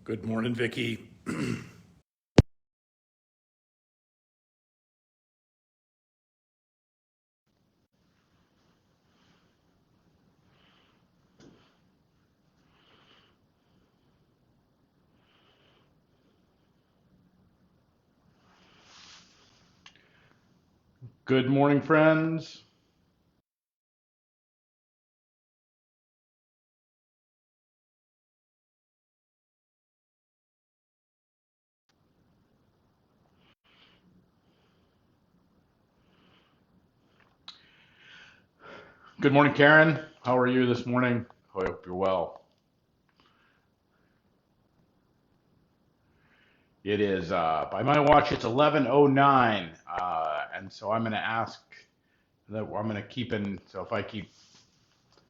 Good morning, Vicki. Good morning, friends. Good morning, Karen. How are you this morning? I hope you're well. It is, by my watch, it's 11:09, and so I'm going to ask that I'm going to keep in. So if I keep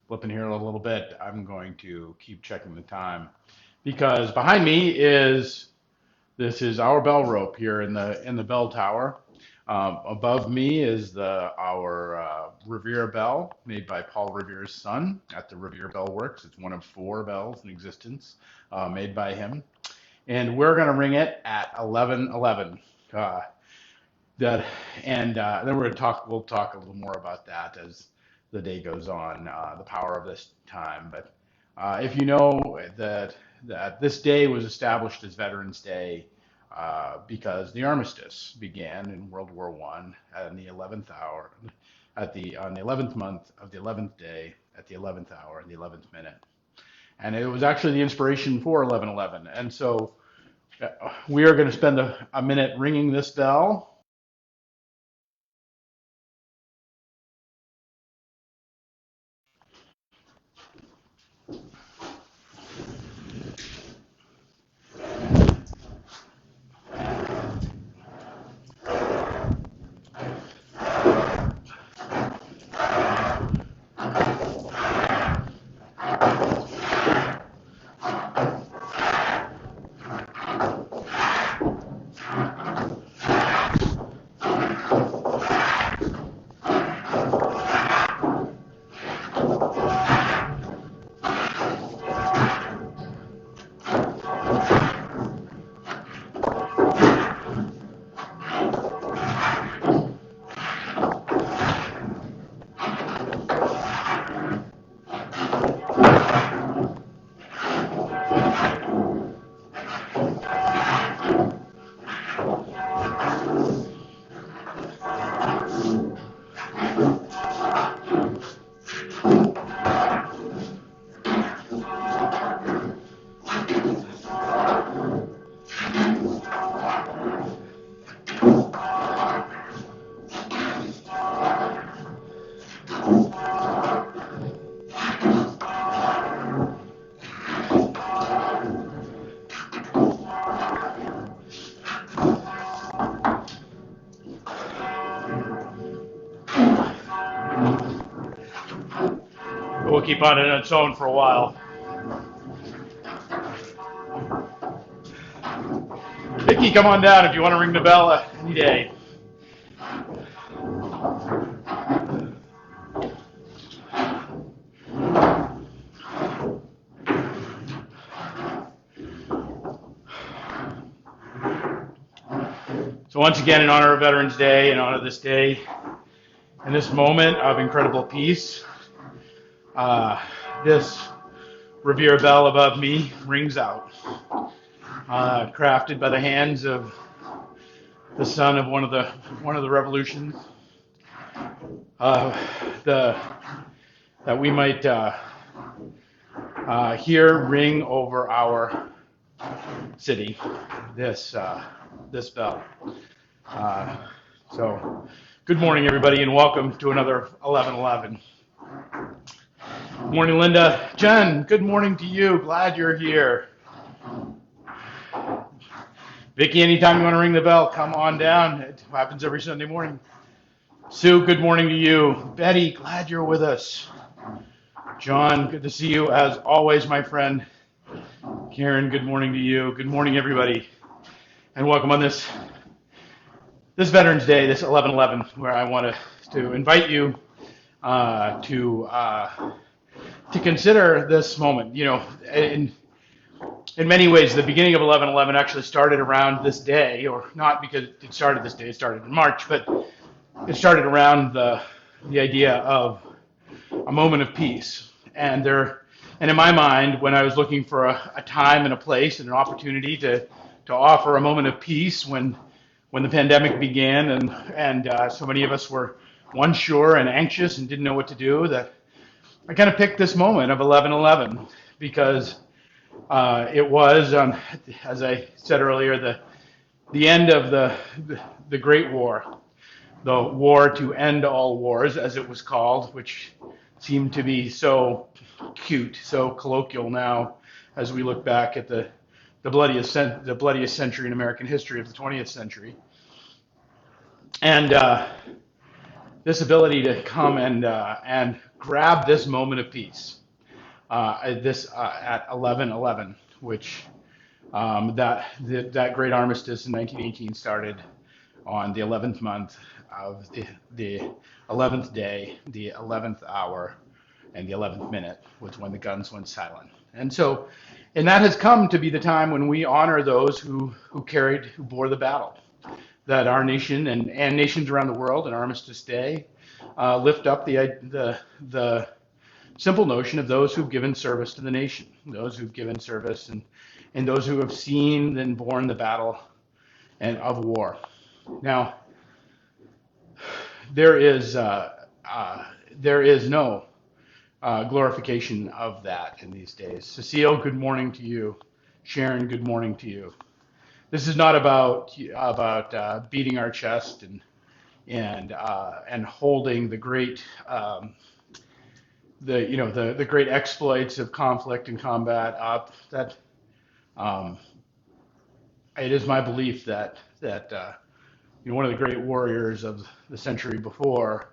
flipping here a little bit, I'm going to keep checking the time because behind me is this is our bell rope here in the bell tower. Above me is our Revere bell made by Paul Revere's son at the Revere Bell Works. It's one of 4 bells in existence made by him, and we're going to ring it at 11:11. Uh, that then we'll talk a little more about that as the day goes on, the power of this time. But if you know that this day was established as Veterans Day because the armistice began in World War I in the 11th hour, on the 11th month of the 11th day at the 11th hour and the 11th minute, and it was actually the inspiration for 11:11. And so we are going to spend a minute ringing this bell. We'll keep on it on its own for a while. Vicky, come on down if you want to ring the bell any day. So once again, in honor of Veterans Day, in honor of this day, in this moment of incredible peace, this Revere bell above me rings out, crafted by the hands of the son of one of the revolutions, that we might hear ring over our city this bell. So, good morning, everybody, and welcome to another 11:11. Morning, Linda. Jen, good morning to you. Glad you're here. Vicki, anytime you want to ring the bell, come on down. It happens every Sunday morning. Sue, good morning to you. Betty, glad you're with us. John, good to see you as always, my friend. Karen, good morning to you. Good morning, everybody, and welcome on this Veterans Day, this 11:11, where I want to invite you to consider this moment. You know, in many ways, the beginning of 11/11 actually started around this day, or not because it started this day, it started in March, but it started around the idea of a moment of peace. And in my mind, when I was looking for a time and a place and an opportunity to offer a moment of peace when the pandemic began and so many of us were unsure and anxious and didn't know what to do, that I kind of picked this moment of 11/11 because it was, as I said earlier, the end of the Great War, the war to end all wars, as it was called, which seemed to be so cute, so colloquial now as we look back at the bloodiest century in American history of the 20th century. And this ability to come and grab this moment of peace, at 11/11, which that great armistice in 1918 started on the 11th month of the 11th day, the 11th hour, and the 11th minute was when the guns went silent. And that has come to be the time when we honor those who bore the battle. That our nation and nations around the world on Armistice Day lift up the simple notion of those who've given service to the nation, those who've given service and those who have seen and borne the battle and of war. Now, there is no glorification of that in these days. Cecile, good morning to you. Sharon, good morning to you. This is not about beating our chest and holding the great the great exploits of conflict and combat up. That it is my belief that one of the great warriors of the century before,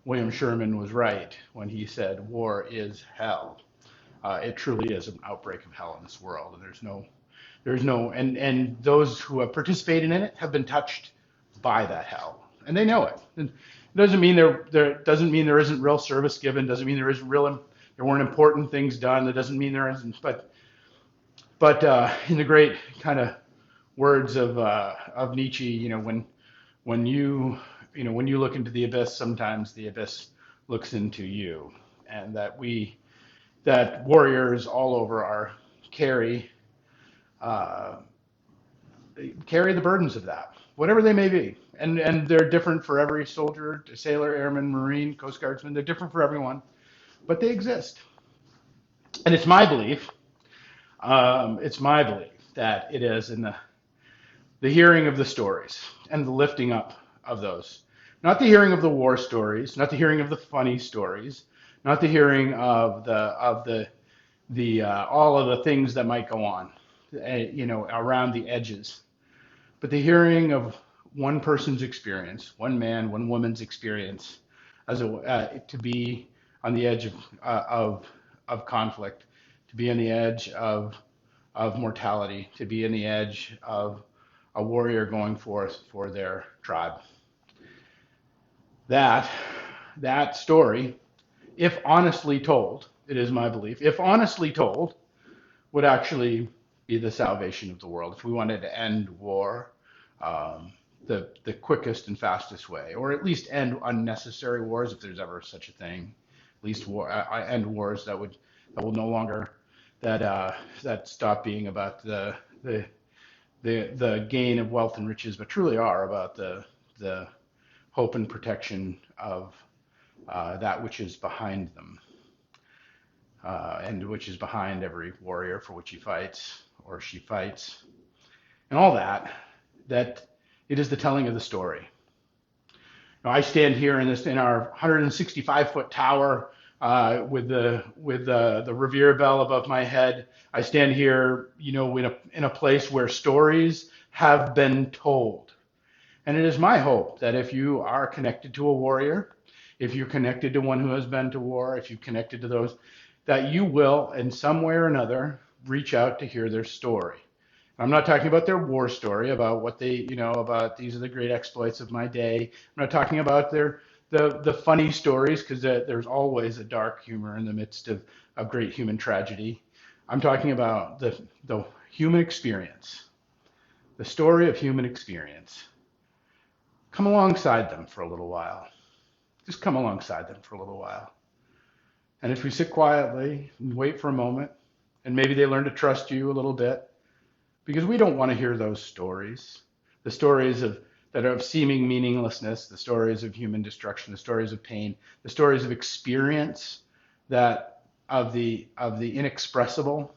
William Sherman, was right when he said, "War is hell." It truly is an outbreak of hell in this world, and and those who have participated in it have been touched by that hell, and they know it. And it doesn't mean there isn't real service given. Doesn't mean there weren't important things done. That doesn't mean there isn't. But in the great kind of words of Nietzsche, when you look into the abyss, sometimes the abyss looks into you, and that warriors all over carry the burdens of that, whatever they may be. And they're different for every soldier, sailor, airman, Marine, Coast Guardsman. They're different for everyone, but they exist. And it's my belief that it is in the hearing of the stories and the lifting up of those. Not the hearing of the war stories, not the hearing of the funny stories, not the hearing of the all of the things that might go on, around the edges, but the hearing of one person's experience, one man, one woman's experience, to be on the edge of conflict, to be on the edge of mortality, to be on the edge of a warrior going forth for their tribe. That story, if honestly told, it is my belief, if honestly told, would actually be the salvation of the world. If we wanted to end war, the quickest and fastest way, or at least end unnecessary wars, if there's ever such a thing, at least end wars that will no longer, that stop being about the gain of wealth and riches, but truly are about the hope and protection of that which is behind them, and which is behind every warrior for which he fights or she fights, and all that it is the telling of the story. Now, I stand here in our 165-foot tower with the Revere Bell above my head. I stand here, in a place where stories have been told. And it is my hope that if you are connected to a warrior, if you're connected to one who has been to war, if you're connected to those, that you will, in some way or another, reach out to hear their story. I'm not talking about their war story, about what they, about these are the great exploits of my day. I'm not talking about the funny stories, because there's always a dark humor in the midst of great human tragedy. I'm talking about human experience, the story of human experience. Come alongside them for a little while. Just come alongside them for a little while. And if we sit quietly and wait for a moment, and maybe they learn to trust you a little bit, because we don't want to hear those stories, the stories that are of seeming meaninglessness, the stories of human destruction, the stories of pain, the stories of experience that of the inexpressible.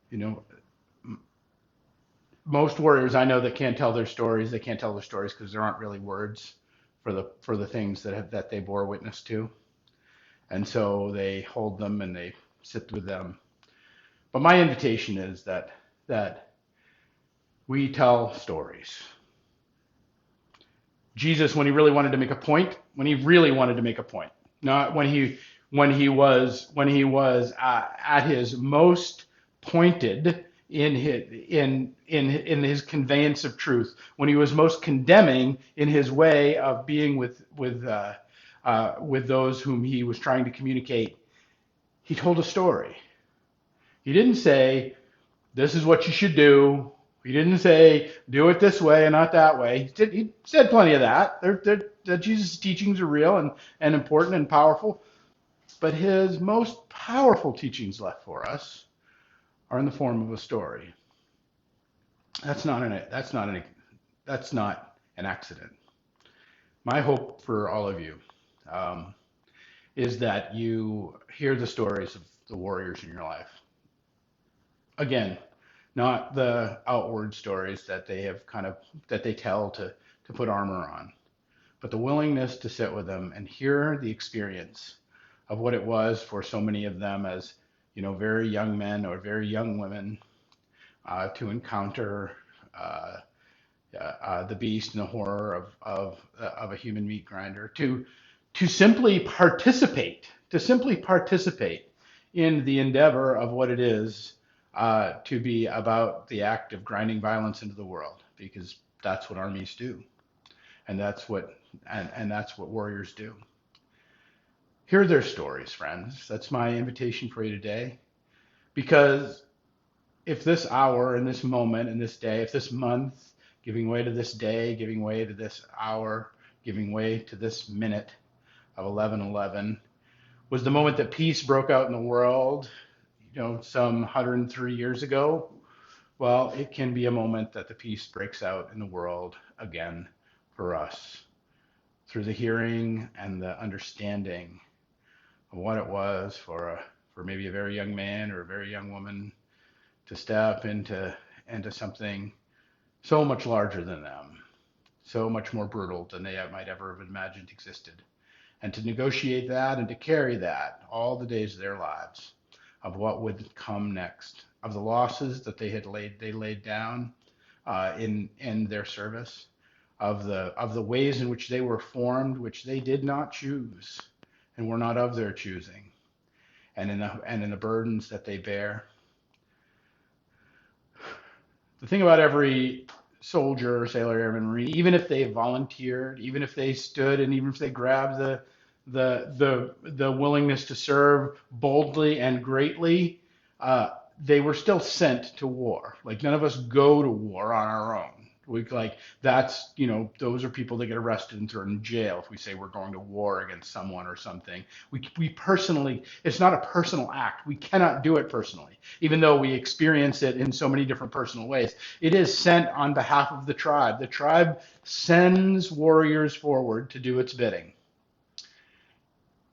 You know, most warriors I know that can't tell their stories. They can't tell their stories because there aren't really words for the things that they bore witness to, and so they hold them and they sit with them. But my invitation is that we tell stories. Jesus, when he really wanted to make a point, not when he was at his most pointed in his conveyance of truth, when he was most condemning in his way of being with those whom he was trying to communicate, he told a story. He didn't say, "This is what you should do." He didn't say, "Do it this way and not that way." He said plenty of that. Jesus' teachings are real and important and powerful. But his most powerful teachings left for us are in the form of a story. That's not an accident. My hope for all of you is that you hear the stories of the warriors in your life. Again, not the outward stories that they tell to put armor on, but the willingness to sit with them and hear the experience of what it was for so many of them as, very young men or very young women to encounter the beast and the horror of a human meat grinder, to simply participate in the endeavor of what it is to be about the act of grinding violence into the world, because that's what armies do, and that's what warriors do. Hear their stories, friends. That's my invitation for you today. Because if this hour and this moment and this day, if this month, giving way to this day, giving way to this hour, giving way to this minute of 11:11, was the moment that peace broke out in the world, some 103 years ago, well, it can be a moment that the peace breaks out in the world again for us through the hearing and the understanding of what it was for maybe a very young man or a very young woman to step into something so much larger than them, so much more brutal than they might ever have imagined existed, and to negotiate that and to carry that all the days of their lives, of what would come next, of the losses that they laid down in their service, of the ways in which they were formed, which they did not choose and were not of their choosing, and in the burdens that they bear. The thing about every soldier, sailor, airman, marine, even if they volunteered, even if they stood, and even if they grabbed the willingness to serve boldly and greatly, they were still sent to war. Like, none of us go to war on our own. Those are people that get arrested and thrown in jail if we say we're going to war against someone or something. We personally, it's not a personal act. We cannot do it personally, even though we experience it in so many different personal ways. It is sent on behalf of the tribe. The tribe sends warriors forward to do its bidding.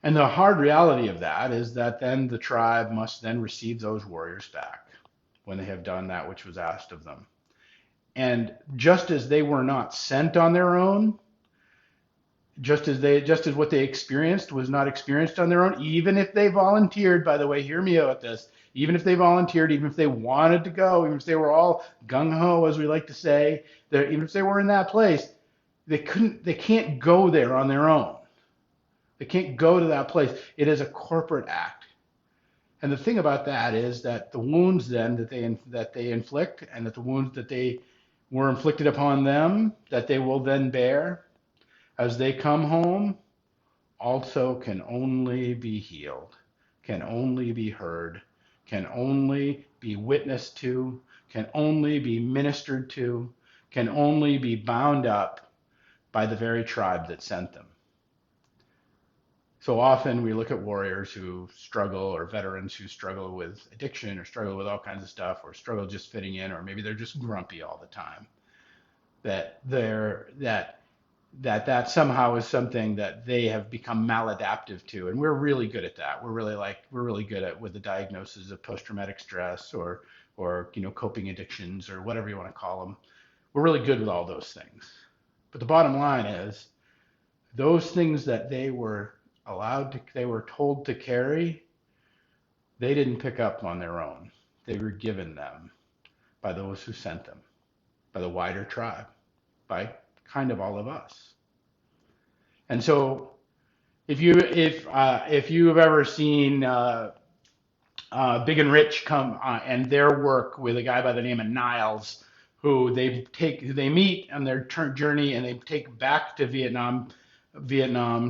And the hard reality of that is that then the tribe must then receive those warriors back when they have done that which was asked of them. And just as they were not sent on their own, just as what they experienced was not experienced on their own, even if they volunteered, by the way, hear me out this, even if they volunteered, even if they wanted to go, even if they were all gung-ho, as we like to say, even if they were in that place, they can't go there on their own. They can't go to that place. It is a corporate act. And the thing about that is that the wounds then that they inflict, and that the wounds that they were inflicted upon them, that they will then bear as they come home, also can only be healed, can only be heard, can only be witnessed to, can only be ministered to, can only be bound up by the very tribe that sent them. So often we look at warriors who struggle, or veterans who struggle with addiction or struggle with all kinds of stuff, or struggle just fitting in, or maybe they're just grumpy all the time. That somehow is something that they have become maladaptive to, and we're really good at that. We're really good at with the diagnosis of post-traumatic stress, or coping addictions, or whatever you want to call them. We're really good with all those things. But the bottom line is, those things that they were told to carry, they didn't pick up on their own. They were given them by those who sent them, by the wider tribe, by kind of all of us. And so, if you have ever seen Big and Rich come and their work with a guy by the name of Niles, who they meet on their journey, and they take back to Vietnam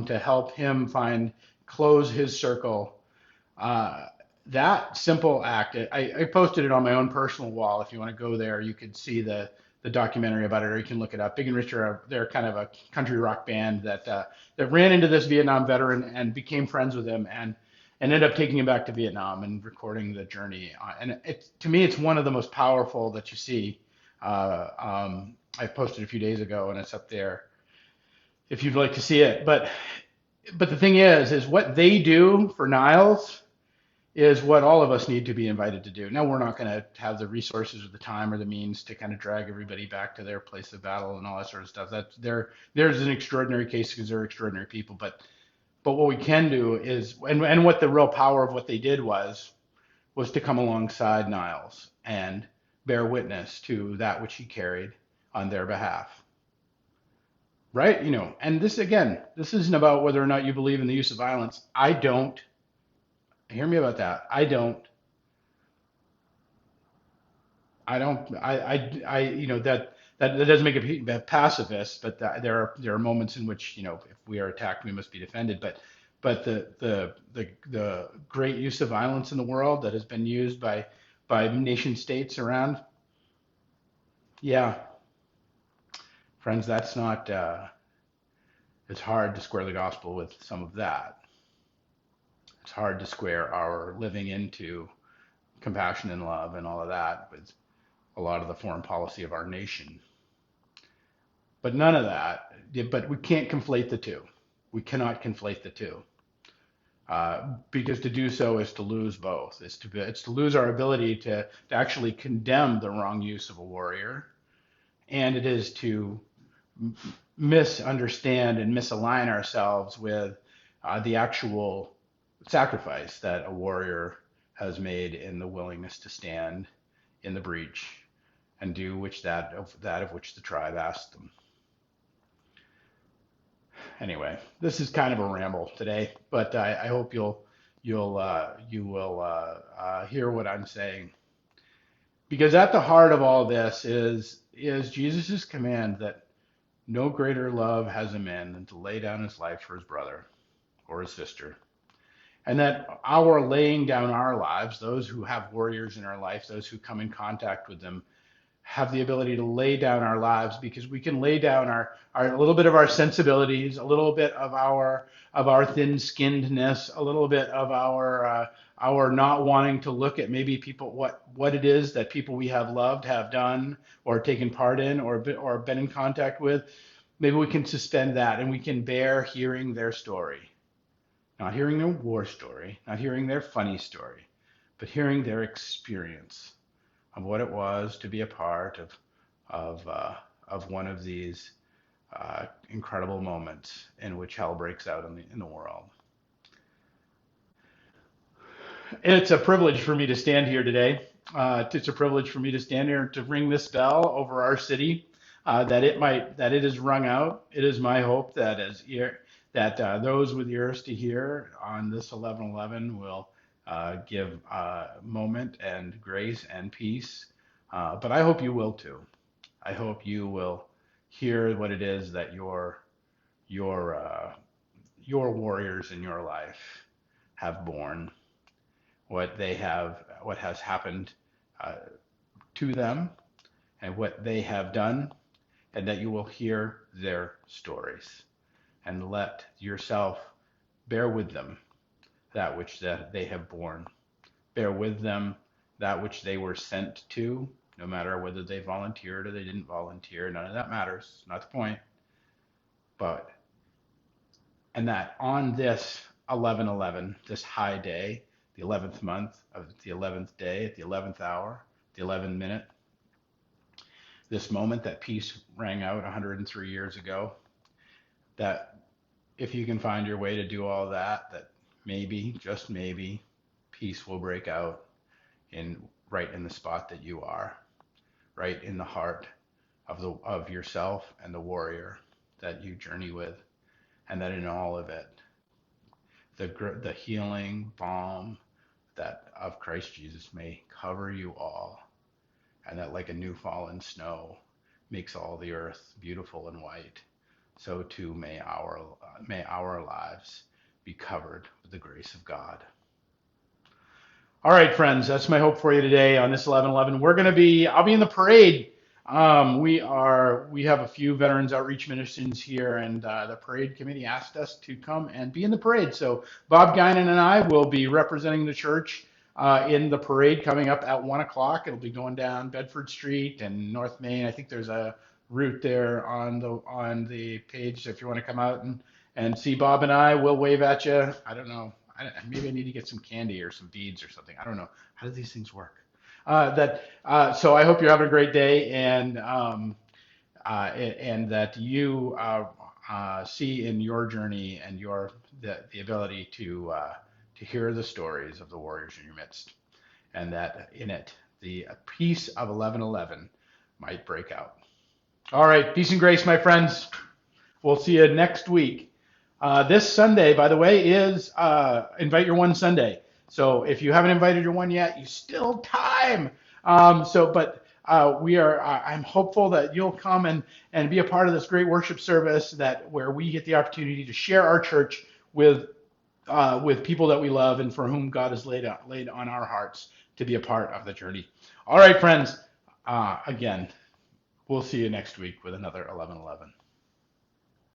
to help him close his circle. That simple act, I posted it on my own personal wall. If you want to go there, you could see the documentary about it, or you can look it up. Big and Rich they're kind of a country rock band that ran into this Vietnam veteran and became friends with him, and ended up taking him back to Vietnam and recording the journey. And to me, it's one of the most powerful that you see. I posted a few days ago, and it's up there if you'd like to see it. But the thing is what they do for Niles is what all of us need to be invited to do. Now, we're not going to have the resources or the time or the means to kind of drag everybody back to their place of battle and all that sort of stuff. There's an extraordinary case because they're extraordinary people. But what we can do is, and what the real power of what they did was to come alongside Niles and bear witness to that which he carried on their behalf. Right? And this isn't about whether or not you believe in the use of violence. I don't. Hear me about that. I don't. That doesn't make a pacifist, but there are moments in which, if we are attacked, we must be defended. But the great use of violence in the world that has been used by nation states around, yeah, friends, that's not. It's hard to square the gospel with some of that. It's hard to square our living into compassion and love and all of that with a lot of the foreign policy of our nation. But none of that. But we can't conflate the two. We cannot conflate the two. Because to do so is to lose both. It's to lose our ability to actually condemn the wrong use of a warrior, and it is to misunderstand and misalign ourselves with the actual sacrifice that a warrior has made in the willingness to stand in the breach and do that of which the tribe asked them. Anyway, this is kind of a ramble today, but I hope you will hear what I'm saying, because at the heart of all this is Jesus' command that no greater love has a man than to lay down his life for his brother or his sister. And that our laying down our lives, those who have warriors in our life, those who come in contact with them, have the ability to lay down our lives, because we can lay down our a little bit of our sensibilities, a little bit of our thin-skinnedness, a little bit of our not wanting to look at maybe people what it is that people we have loved have done or taken part in or been in contact with. Maybe we can suspend that, and we can bear hearing their story. Not hearing their war story, not hearing their funny story, but hearing their experience of what it was to be a part of one of these incredible moments in which hell breaks out in the world. It's a privilege for me to stand here today. It's a privilege for me to stand here to ring this bell over our city, that it is rung out. It is my hope that those with ears to hear on this 11/11 will give moment and grace and peace. But I hope you will too. I hope you will hear what it is that your warriors in your life have borne, what has happened uh, to them and what they have done, and that you will hear their stories and let yourself bear with them that which that they have borne. Bear with them that which they were sent to, no matter whether they volunteered or they didn't volunteer. None of that matters. Not the point. But, and that on this 11/11, this high day, the 11th month of the 11th day at the 11th hour, the 11th minute, this moment that peace rang out 103 years ago, that if you can find your way to do all that, that maybe, just maybe, peace will break out right in the spot that you are, right in the heart of yourself and the warrior that you journey with, and that in all of it, the healing balm that of Christ Jesus may cover you all, and that like a new fallen snow makes all the earth beautiful and white, so too may our lives be covered with the grace of God. All right, friends, that's my hope for you today on this 11/11. I'll be in the parade. We have a few veterans outreach ministries here, and the parade committee asked us to come and be in the parade. So Bob Guinan and I will be representing the church in the parade coming up at 1 o'clock. It'll be going down Bedford Street and North Main. I think there's a route there on the page. So if you want to come out and see Bob and I, we'll wave at you. I don't know. Maybe I need to get some candy or some beads or something. I don't know. How do these things work? So I hope you're having a great day, and that you see in your journey and the ability to hear the stories of the warriors in your midst, and that in it the peace of 11/11 might break out. All right, peace and grace, my friends. We'll see you next week. This Sunday, by the way, is Invite Your One Sunday. So if you haven't invited your one yet, you still time. I'm hopeful that you'll come and be a part of this great worship service where we get the opportunity to share our church with people that we love and for whom God has laid on our hearts to be a part of the journey. All right, friends. Again, we'll see you next week with another 11/11.